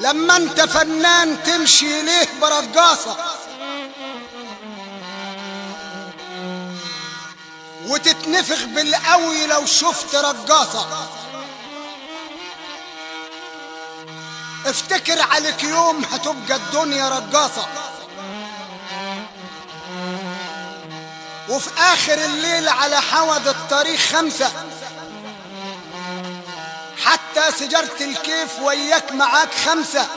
لما انت فنان تمشي ليه برقاصة وتتنفخ بالقوي لو شفت رقاصة؟ افتكر عليك يوم هتبقى الدنيا رقاصة، وفي اخر الليل على حوض الطريق 5 حتى سجارة الكيف وياك معاك 5،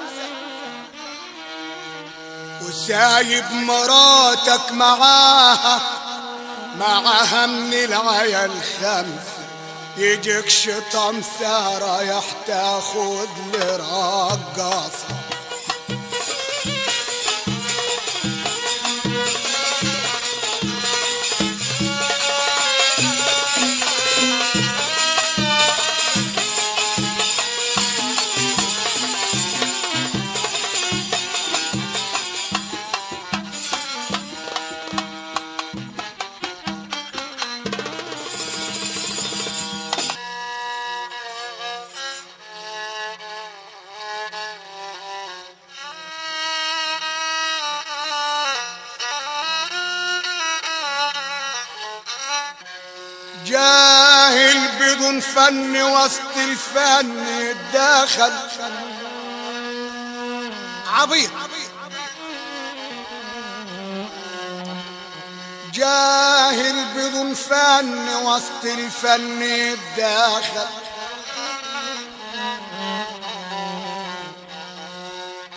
وسايب مراتك معاها من العيال 5. يجيك شيطان رايح تاخد لرقاصة. جاهل بدون فن وسط الفن اتداخل، عبيط جاهل بدون فن وسط الفن اتداخل،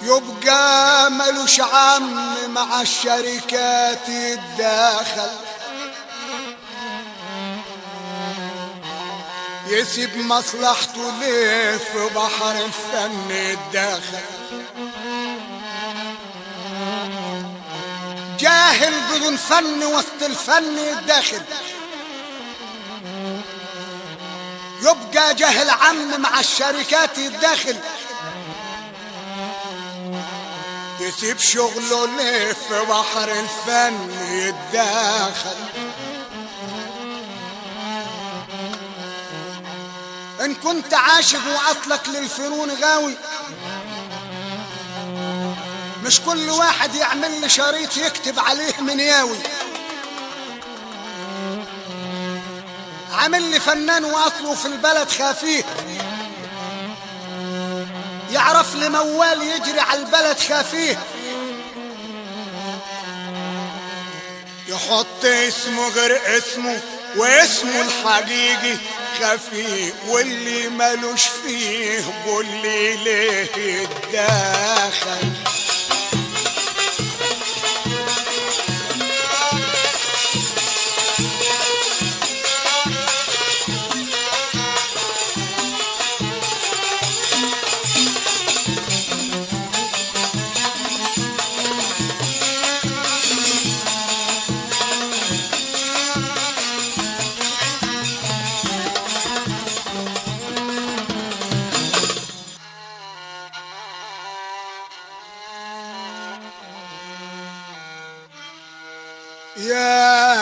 يبقى ملوش عم مع الشركات يتداخل، يسيب مصلحته ليه في بحر الفن يتداخل. جاهل بدون فن وسط الفن يتداخل، يبقى جاهل عم مع الشركات يتداخل، يسيب شغله ليه في بحر الفن يتداخل. ان كنت عاشق واصلك للفنون غاوي، مش كل واحد يعمل لي شريط يكتب عليه منياوي. عامل لي فنان واصله في البلد خافيه، يعرف لي موال يجري على البلد خافيه، يحط اسمه غير اسمه واسمه الحقيقي خفي، واللي مالوش فيه قولي ليه يتداخل. يا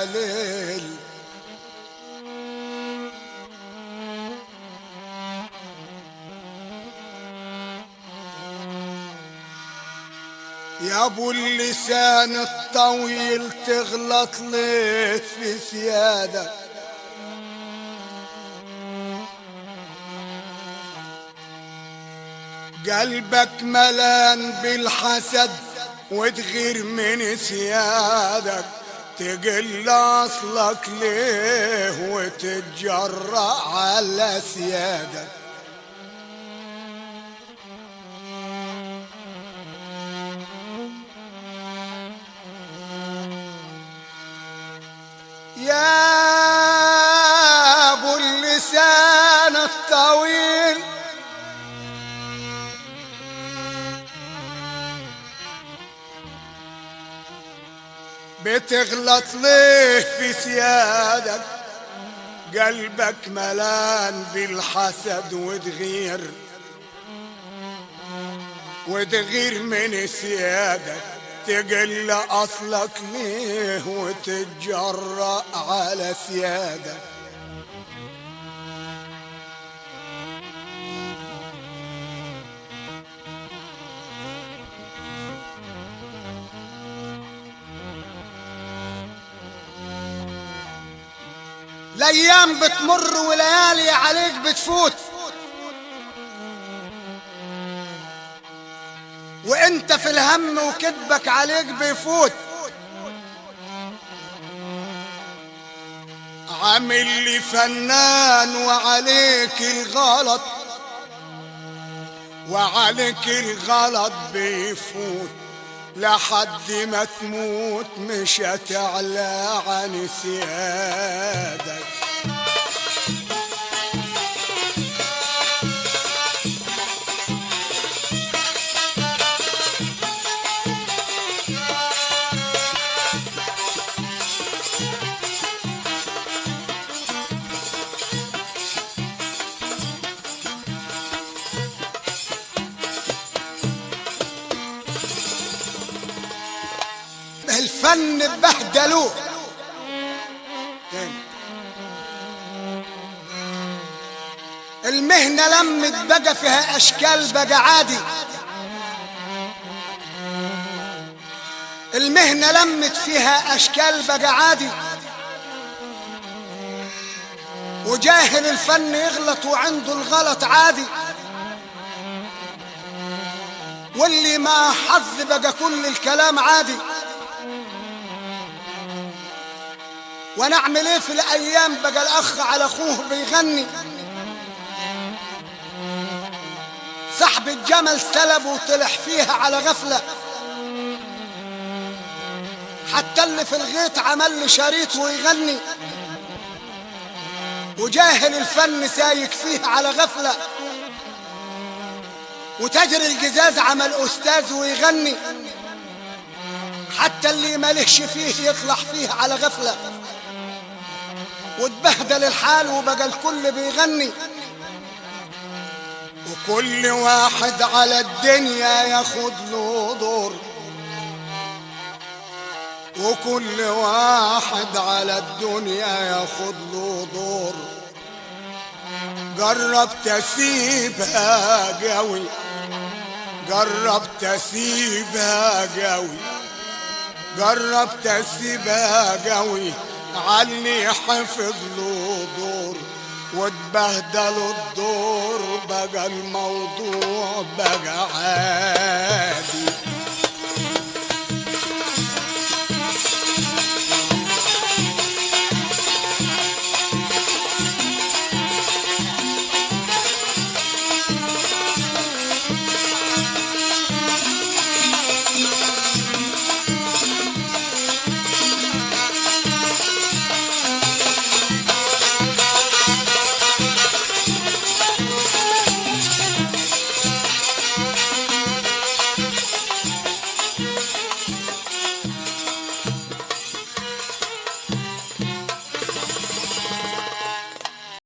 ليل يا ابو اللسان الطويل تغلط ليه في سيادك؟ قلبك ملان بالحسد وتغير من سيادك، تقل اصلك ليه وتتجرأ على سيادك؟ يا ابو اللسان الطويل بتغلط ليه في سيادك؟ قلبك ملان بالحسد وتغير من سيادك، تقل اصلك ليه وتتجرأ على سيادك؟ الايام بتمر وليالي عليك بتفوت، وانت في الهم وكذبك عليك بيفوت. عامل لي فنان وعليك الغلط، وعليك الغلط بيفوت لحد ما تموت، مش هتعلى عن سيادك. الفن بهدلوه المهنة لمت بقى فيها اشكال بقى عادي، المهنة لمت فيها اشكال بقى عادي، وجاهل الفن يغلط وعنده الغلط عادي، واللي ما حظ بقى كل الكلام عادي. ونعمل ايه في الايام بقى الاخ على اخوه بيغني، سحب الجمل سلبه وطلع فيها على غفلة، حتى اللي في الغيط عمل له شريط ويغني، وجاهل الفن سايك فيه على غفلة، وتاجر الجزاز عمل استاذ ويغني، حتى اللي مالهش فيه يطلع فيه على غفلة، واتبهدل الحال وبقى الكل بيغني، وكل واحد على الدنيا ياخد له دور، وكل واحد على الدنيا ياخد له دور. جربت اسيبها قوي، جربت اسيبها قوي، جربت اسيبها قوي، عني حفظ له دور، واتبهدلوا الدور، بقى الموضوع بقى عادي.